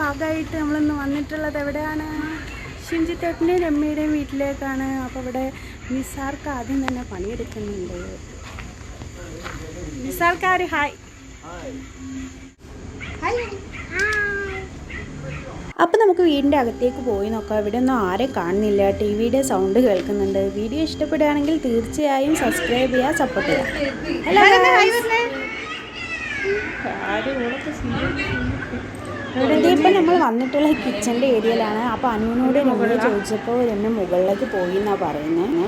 ഭാഗമായിട്ട് നമ്മളിന്ന് വന്നിട്ടുള്ളത് എവിടെയാണ്? ഷിംജിത്തേട്ടൻ്റെയും രമ്യയുടെയും വീട്ടിലേക്കാണ്. അപ്പോൾ ഇവിടെ നിസാർക്ക് ആദ്യം തന്നെ പണിയെടുക്കുന്നുണ്ട്. നിസാർക്കാർ ഹായ്. അപ്പോൾ നമുക്ക് വീടിൻ്റെ അകത്തേക്ക് പോയി നോക്കാം. ഇവിടെ ഒന്നും ആരെയും കാണുന്നില്ല. ടി വിയുടെ സൗണ്ട് കേൾക്കുന്നുണ്ട്. വീഡിയോ ഇഷ്ടപ്പെടുകയാണെങ്കിൽ തീർച്ചയായും സബ്സ്ക്രൈബ് ചെയ്യുക, സപ്പോർട്ട് ചെയ്യുക. ഹലോ, ഇപ്പം നമ്മൾ വന്നിട്ടുള്ള കിച്ചൻ്റെ ഏരിയയിലാണ്. അപ്പോൾ അനുവിനോട് രമ്യ ചോദിച്ചപ്പോൾ രമ്യ മുകളിലേക്ക് പോയി എന്നാണ് പറയുന്നത്.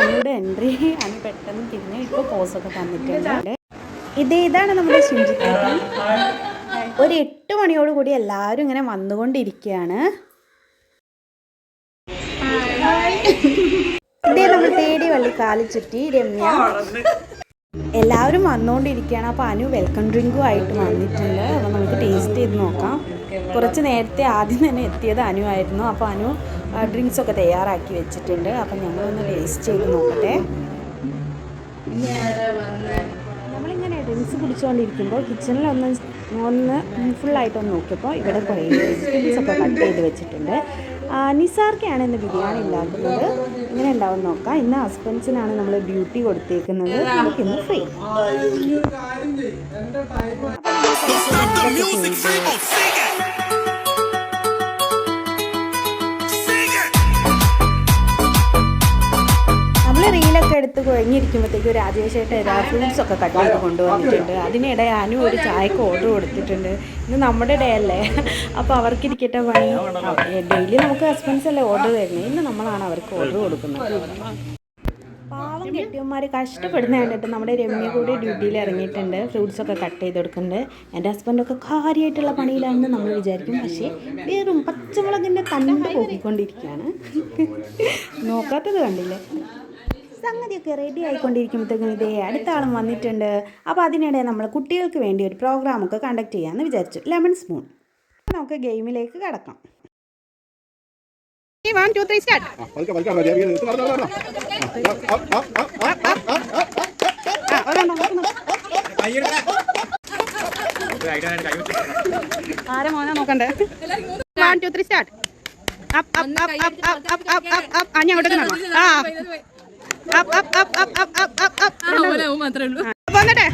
അനുവിടെ എൻട്രി അനു പെട്ടെന്ന് തിരിഞ്ഞ് ഇപ്പോൾ പോസൊക്കെ തന്നിട്ടുണ്ട്. ഇതാണ് നമ്മുടെ ഷിംജിത്തേട്ടൻ. ഒരു 8 മണിയോടുകൂടി എല്ലാവരും ഇങ്ങനെ വന്നുകൊണ്ടിരിക്കുകയാണ്. നമ്മൾ തേടി വള്ളി കാലി ചുറ്റി രമ്യ എല്ലാവരും വന്നുകൊണ്ടിരിക്കുകയാണ്. അപ്പോൾ അനു വെൽക്കം ഡ്രിങ്കും ആയിട്ട് വന്നിട്ടുണ്ട്. അപ്പോൾ നമുക്ക് ടേസ്റ്റ് ചെയ്ത് നോക്കാം. കുറച്ച് നേരത്തെ ആദ്യം തന്നെ എത്തിയത് അനു ആയിരുന്നു. അപ്പോൾ അനു ഡ്രിങ്ക്സൊക്കെ തയ്യാറാക്കി വെച്ചിട്ടുണ്ട്. അപ്പം ഞങ്ങളൊന്ന് ടേസ്റ്റ് ചെയ്ത് നോക്കട്ടെ. നമ്മളിങ്ങനെ ഡ്രിങ്ക്സ് കുടിച്ചുകൊണ്ടിരിക്കുമ്പോൾ കിച്ചണിലൊന്ന് ഫുള്ളായിട്ടൊന്ന് നോക്കിയപ്പോൾ ഇവിടെ കുറേ വെജിറ്റബിൾസൊക്കെ കട്ട് ചെയ്ത് വെച്ചിട്ടുണ്ട്. നിസാർക്കാണ് ഇന്ന് ബിരിയാണി ഉണ്ടാക്കുന്നത്. ഇങ്ങനെ ഉണ്ടാവും നോക്കാം. ഇന്ന് ഹസ്ബൻഡ്സിനാണ് നമ്മൾ ഡ്യൂട്ടി കൊടുത്തേക്കുന്നത്. നമുക്കിന്ന് ഫ്രീ. റീലൊക്കെ എടുത്ത് കുഴഞ്ഞിരിക്കുമ്പോഴത്തേക്കും രാജേഷായിട്ട് ഫ്രൂട്ട്സ് ഒക്കെ കട്ട് ചെയ്ത് കൊണ്ടുവന്നിട്ടുണ്ട്. അതിനിടെ അനു ഒരു ചായക്ക് ഓർഡർ കൊടുത്തിട്ടുണ്ട്. ഇന്ന് നമ്മുടെ ഡേ അല്ലേ, അപ്പോൾ അവർക്കിരിക്കട്ടെ പണി. ഡെയിലി നമുക്ക് ഹസ്ബൻഡ്സ് അല്ലേ ഓർഡർ തരുന്നത്, ഇന്ന് നമ്മളാണ് അവർക്ക് ഓർഡർ കൊടുക്കുന്നത്. പാവം കെട്ടിയന്മാർ കഷ്ടപ്പെടുന്ന കണ്ടിട്ട് നമ്മുടെ രമ്യ കൂടി ഡ്യൂട്ടിയിൽ ഇറങ്ങിയിട്ടുണ്ട്. ഫ്രൂട്ട്സൊക്കെ കട്ട് ചെയ്ത് കൊടുക്കുന്നുണ്ട്. എൻ്റെ ഹസ്ബൻഡൊക്കെ കാര്യമായിട്ടുള്ള പണിയിലാണെന്ന് നമ്മൾ വിചാരിക്കും. പക്ഷേ വെറും പച്ചമുളകിൻ്റെ തണ്ട് പോക്കിക്കൊണ്ടിരിക്കുകയാണ്. നോക്കാത്തത് കണ്ടില്ലേ. സംഗതിയൊക്കെ റെഡി ആയിക്കൊണ്ടിരിക്കുമ്പോഴത്തേക്കും ഇതേ അടുത്ത ആളും വന്നിട്ടുണ്ട്. അപ്പോൾ അതിനിടെ നമ്മൾ കുട്ടികൾക്ക് വേണ്ടി ഒരു പ്രോഗ്രാമൊക്കെ കണ്ടക്ട് ചെയ്യാമെന്ന് വിചാരിച്ചു. Lemon spoon. നമുക്ക് ഗെയിമിലേക്ക് കടക്കാം. 1 2 3 സ്റ്റാർട്ട്. ആരെ മോനെ നോക്കണ്ടേ? 1 2 3 start. Up up up up up up up up. ആ ഞാൻ അങ്ങോട്ടേക്ക് നടക്കാം. ആ up up up up up up up മാത്രമേ ഉള്ളൂ. വന്നട്ടെ.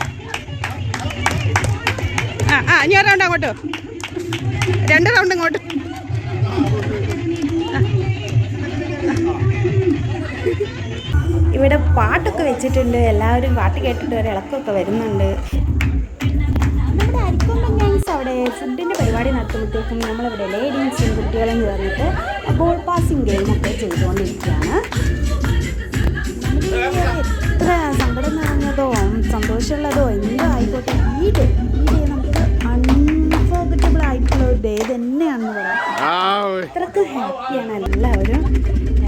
ഇനി ഒരു റൗണ്ട് അങ്ങോട്ട്, 2 റൗണ്ട് ഇങ്ങോട്ട്. ഇവിടെ പാട്ടൊക്കെ വെച്ചിട്ടുണ്ട്. എല്ലാവരും പാട്ട് കേട്ടിട്ട് ഒരു ഇളക്കമൊക്കെ വരുന്നുണ്ട്. നമ്മുടെ അരിക്കൊമ്പൻ ഗെയിംസ് അവിടെ ഫുഡിൻ്റെ പരിപാടി നടത്തുമ്പോഴത്തേക്കും നമ്മളിവിടെ ലേഡീസും കുട്ടികളും ചേർന്നിട്ട് ബോൾ പാസിങ് ഗെയിമൊക്കെ ചെയ്തുകൊണ്ടിരിക്കുകയാണ്. എത്ര സങ്കടം നിറഞ്ഞതോ സന്തോഷമുള്ളതോ എന്തോ ആയിക്കോട്ടെ, ഈ ഡേ നമുക്ക് അൺഫോർഗറ്റബിൾ ആയിട്ടുള്ള ഒരു ഡേ തന്നെയാണെന്ന് പറയാം. അത്രക്ക് ഹാപ്പിയാണ്. എല്ലാവരും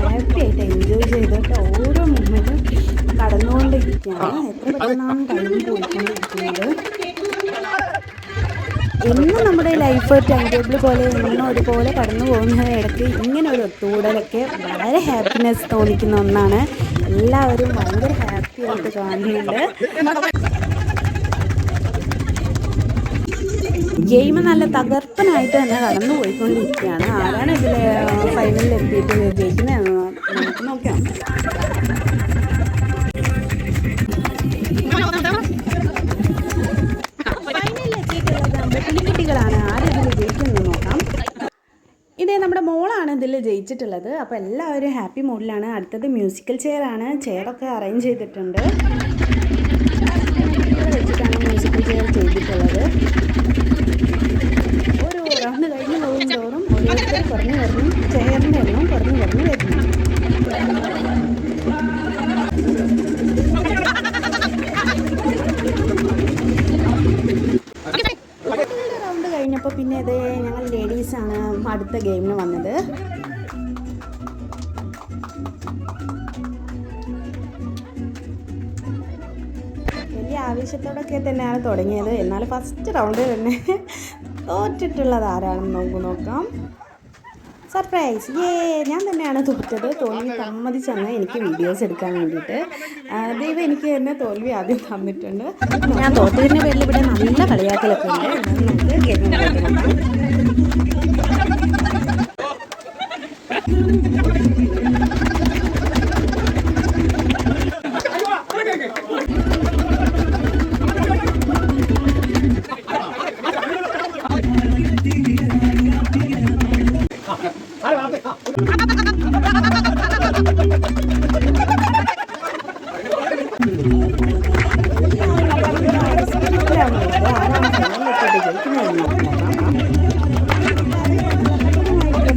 ഹാപ്പി ആയിട്ട് എൻജോയ് ചെയ്തിട്ട് ഓരോ മൂമെൻറ്റും കടന്നുകൊണ്ടിരിക്കുകയാണ്. എത്ര പെട്ടെന്നാണ് കഴിഞ്ഞ് പോയിക്കൊണ്ടിരിക്കുന്നത്. എന്നും നമ്മുടെ ലൈഫ് ടൈം ടേബിൾ പോലെ എന്നും ഒരുപോലെ കടന്നു പോകുന്ന ഇടയ്ക്ക് ഇങ്ങനെ ഒരു ഒത്തുകൂടലൊക്കെ വളരെ ഹാപ്പിനെസ് തോന്നിക്കുന്ന ഒന്നാണ്. എല്ലാവരും ഭയങ്കര ഹാപ്പി ആയിട്ട് കാണുന്നുണ്ട്. ഗെയിം നല്ല തകർപ്പനായിട്ട് തന്നെ കടന്നു പോയിക്കൊണ്ടിരിക്കുകയാണ്. ആരാണ് ഇതിൽ ഫൈനലിൽ എത്തിയിട്ട് ജയിക്കുന്നതെന്ന് നമുക്ക് നോക്കാം. കുട്ടികളാണ് ആരിതിൽ ജയിക്കുന്നത് നോക്കാം. ഇതേ നമ്മുടെ മോളാണ് ഇതിൽ ജയിച്ചിട്ടുള്ളത്. അപ്പോൾ എല്ലാവരും ഹാപ്പി മൂഡിലാണ്. അടുത്തത് മ്യൂസിക്കൽ ചെയറാണ്. ചെയറൊക്കെ അറേഞ്ച് ചെയ്തിട്ടുണ്ട്. വെച്ചിട്ടാണ് മ്യൂസിക്കൽ ചെയർ ചെയ്തിട്ടുള്ളത്. ഓരോ റൗണ്ട് കഴിഞ്ഞ് പോകുന്നതോറും ഓരോരുത്തർ കുറഞ്ഞു ചെയറിൻ്റെ എണ്ണം കുറഞ്ഞു വരുന്നു. റൗണ്ട് കഴിഞ്ഞപ്പോൾ പിന്നെ ഇത് ഞങ്ങൾ ലേഡീസാണ് അടുത്ത ഗെയിമിന് വന്നത്. വലിയ ആവേശത്തോടൊക്കെ തന്നെയാണ് തുടങ്ങിയത്. എന്നാൽ ഫസ്റ്റ് റൗണ്ട് തന്നെ തോറ്റിട്ടുള്ളത് ആരാണെന്ന് നോക്കാം. സർപ്രൈസ് ഞാൻ തന്നെയാണ് തോറ്റത്. തോൽവി സമ്മതിച്ചാണ് എനിക്ക് വീഡിയോസ് എടുക്കാൻ വേണ്ടിയിട്ട്. ദൈവം എനിക്ക് തന്നെ തോൽവി ആദ്യം തന്നിട്ടുണ്ട്. ഞാൻ തോറ്റതിൻ്റെ പേരിൽ ഇവിടെ നല്ല കളിയാക്കലൊക്കെ ഉണ്ട്. നമുക്ക് ഗെയിമിലേക്ക് നോക്കാം.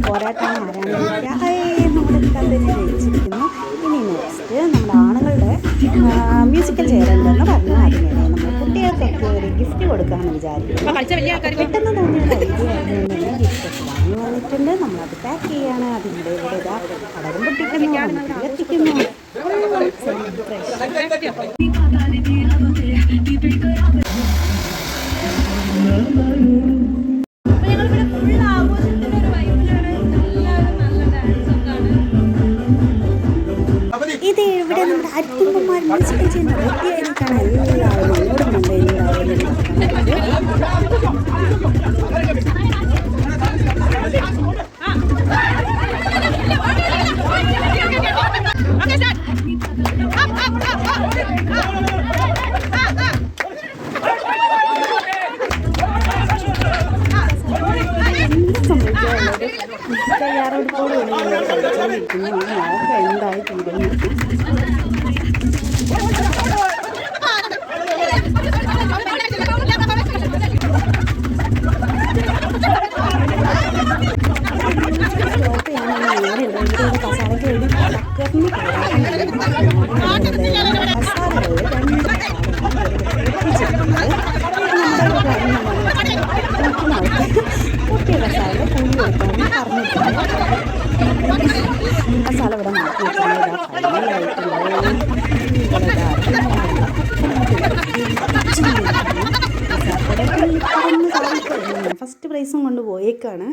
പോരാട്ടം നമ്മുടെ ജയിച്ചിരിക്കുന്നു. ഇനി നെക്സ്റ്റ് നമ്മുടെ ആണുങ്ങളുടെ മ്യൂസിക്കൽ ചെയർ ഉണ്ടെന്ന് പറഞ്ഞു. അതിനിടെ നമ്മൾ കുട്ടികൾക്കൊക്കെ ഒരു ഗിഫ്റ്റ് കൊടുക്കാമെന്ന് വിചാരിക്കുന്നു. പെട്ടെന്ന് തോന്നിയൊരു ഐഡിയ ആയിരുന്നു. ഗിഫ്റ്റൊക്കെ വാങ്ങി വന്നിട്ടുണ്ട്. നമ്മളത് പാക്ക് ചെയ്യാണ്. അതിൻ്റെ ഇവിടെ ഇതാ പടരും പൊട്ടിക്കുന്നു, എത്തിക്കുന്നു. ഇത് ഇവിടെ നമ്മുടെ അരിത്തുമ്പന്മാർ മ്യൂസിക്കൽ ചെയ്യുന്ന വൃത്തിയായിരിക്കാണ് എല്ലാവരും ഓടുന്നുണ്ട്. തയ്യാറെടുപ്പോട് കളിച്ചുകൊണ്ടിരിക്കുന്നു. നോക്കാം എന്തായി തീരുന്നു. കസാലയ്ക്ക് വേണ്ടി കുട്ടിയ കസാല കൂലി കൊടുക്കാനും പറഞ്ഞിട്ടുണ്ട്. കസാല ഇവിടെ മാറ്റി വെച്ചിട്ടുണ്ട്. ഫസ്റ്റ് പ്രൈസും കൊണ്ട് പോയേക്കാണ്.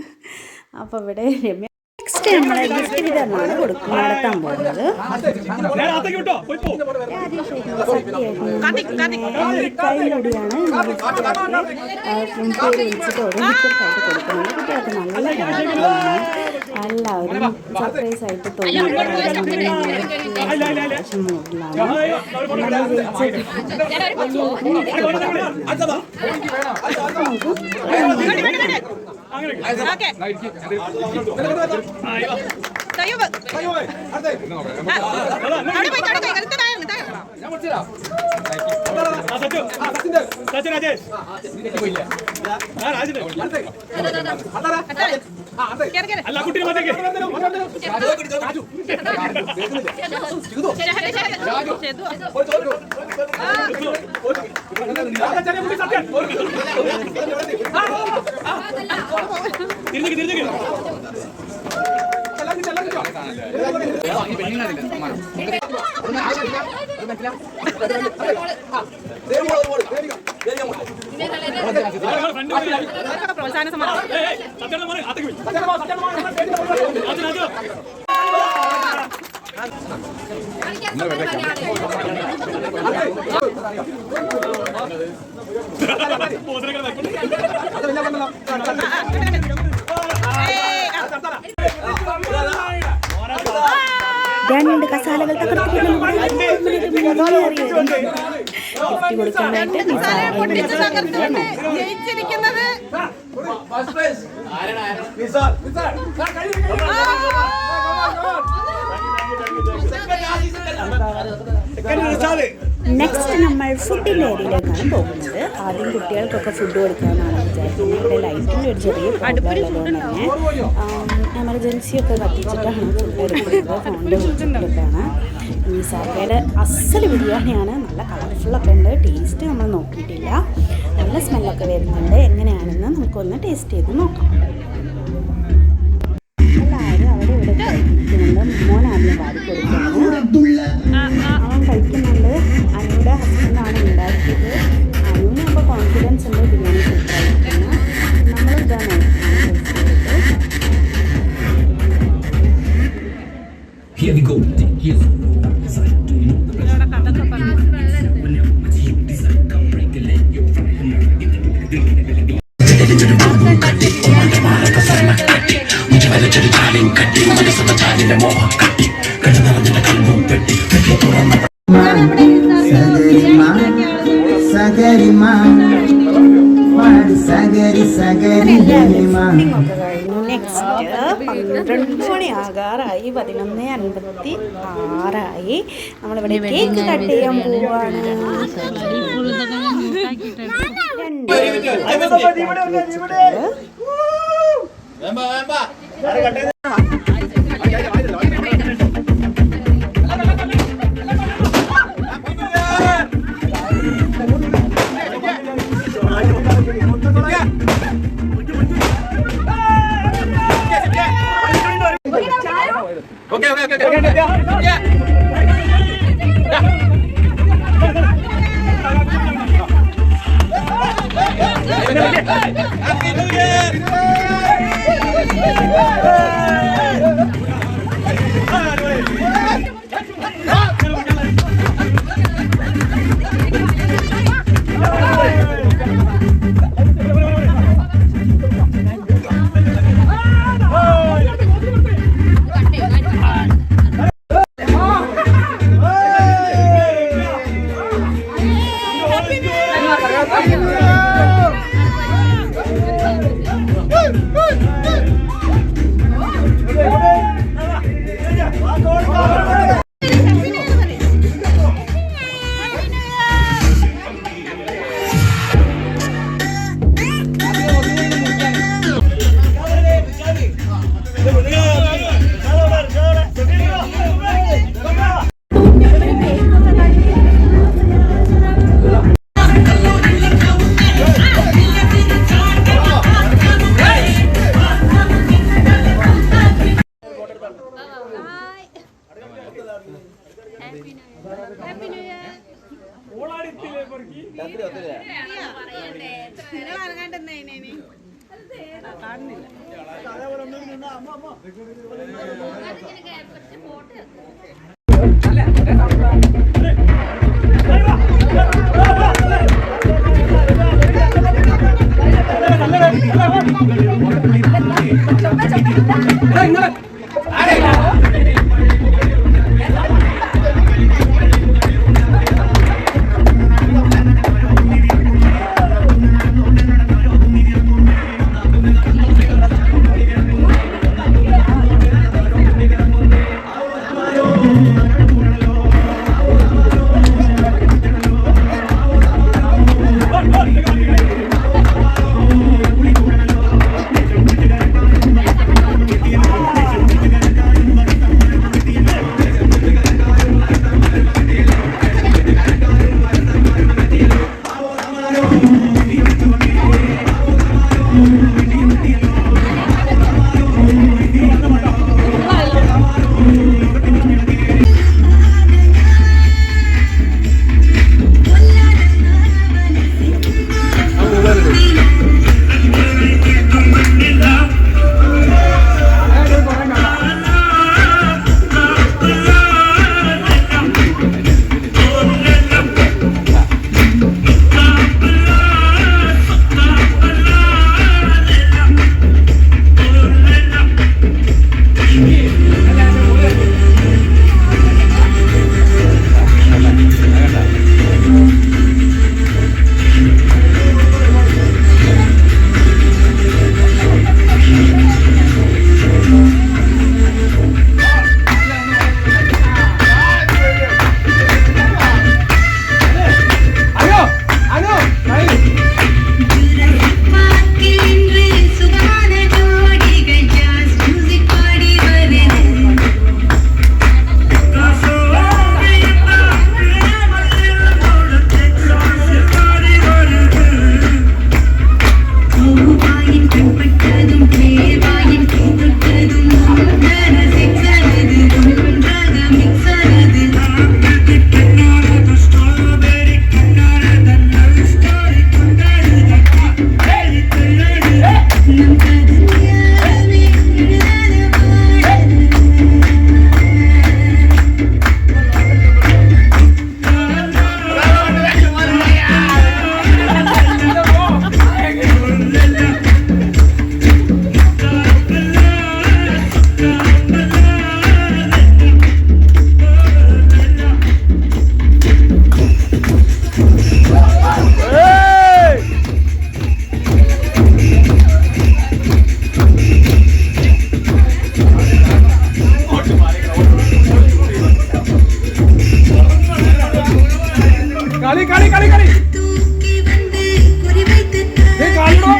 അപ്പോൾ ഇവിടെ രമ്യ നെക്സ്റ്റ് നമ്മളെ ഗിഫ്റ്റ് വിതരണമാണ് നടത്താൻ പോകുന്നത്. കൈയിലൂടെയാണ് പേര് വിളിച്ചിട്ട് ഓരോ ഗിഫ്റ്റായിട്ട് കൊടുക്കുന്നത്. കുട്ടികൾക്ക് നല്ല കാര്യമാണ്. എല്ലാവരും സർപ്രൈസ് ആയിട്ട് അല്ല കുട്ടി പ്രോത്സാഹന സമ്മാനം രണ്ട് കസാലകൾ തകർത്തിട്ടുണ്ട്. കൊടുക്കാനായിട്ട് നെക്സ്റ്റ് നമ്മൾ ഫുഡിൻ്റെ ഏരിയയിലേക്കാണ് പോകുന്നത്. ആദ്യം കുട്ടികൾക്കൊക്കെ ഫുഡ് കൊടുക്കാനാണ് വിചാരിക്കുന്നത്. ഇവിടെ ലൈറ്റിൻ്റെ ഒരു ചെറിയ പ്രോബ്ലം ഉള്ളതുകൊണ്ട് തന്നെ എമർജൻസിയൊക്കെ കത്തിച്ചിട്ടാണ് ഫുഡ് എടുക്കുന്നത്. ഫോണിൻ്റെ വിളിച്ചിട്ടൊക്കെയാണ്. ഈ സാക്കയുടെ അസൽ ബിരിയാണിയാണ്. നല്ല കളർഫുള്ളൊക്കെ ഉണ്ട്. ടേസ്റ്റ് നമ്മൾ നോക്കിയിട്ടില്ല. നല്ല സ്മെല്ലൊക്കെ വരുന്നുണ്ട്. എങ്ങനെയാണെന്ന് നമുക്കൊന്ന് ടേസ്റ്റ് ചെയ്ത് നോക്കാം. എല്ലാവരും അവിടെ ഇവിടെ കഴിക്കുന്നുണ്ട്. മോൻ ആദ്യം വാരി കൊടുക്കുകയാണ്. അവൻ കഴിക്കുന്നുണ്ട്. അനുയുടെ ഹസ്ബൻഡാണ് ഉണ്ടാക്കിയത്. അനുവിന് അപ്പോൾ കോൺഫിഡൻസ് ഉണ്ട് ബിരിയാണി സൂപ്പറായിരിക്കുന്നു. നമ്മളിതാണ് കഴിച്ചത്. ഗരിമാ സഗരി സഗരി ഗരിമാ. നെക്സ്റ്റ് 12 മണിയാകാറായി, 11:56 നമ്മളിവിടെ കേക്ക് കട്ട് ചെയ്യാൻ പോവാണ്. കളി കളി കളി കളി കളിടോ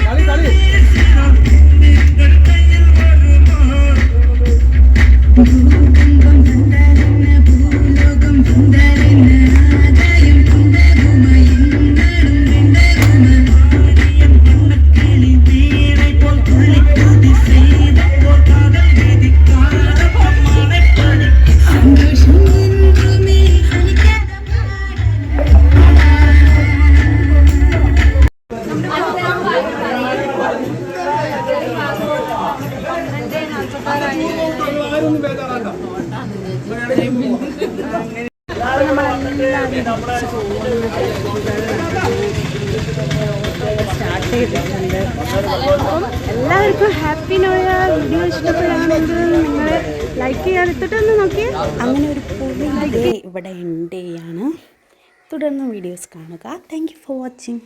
കളി കളി സ്റ്റാർട്ട് ചെയ്തിട്ടുണ്ട്. അപ്പം എല്ലാവർക്കും ഹാപ്പി ന്യൂ ഇയർ. വീഡിയോ ഇഷ്ടപ്പെടുകയാണെങ്കിൽ നിങ്ങൾ ലൈക്ക് ചെയ്യാതിട്ടൊന്ന് നോക്കി. അങ്ങനെ ഒരു പുതിയ ഇവിടെ എൻഡ് ചെയ്യാണ്. തുടർന്ന് വീഡിയോസ് കാണുക. Thank you for watching.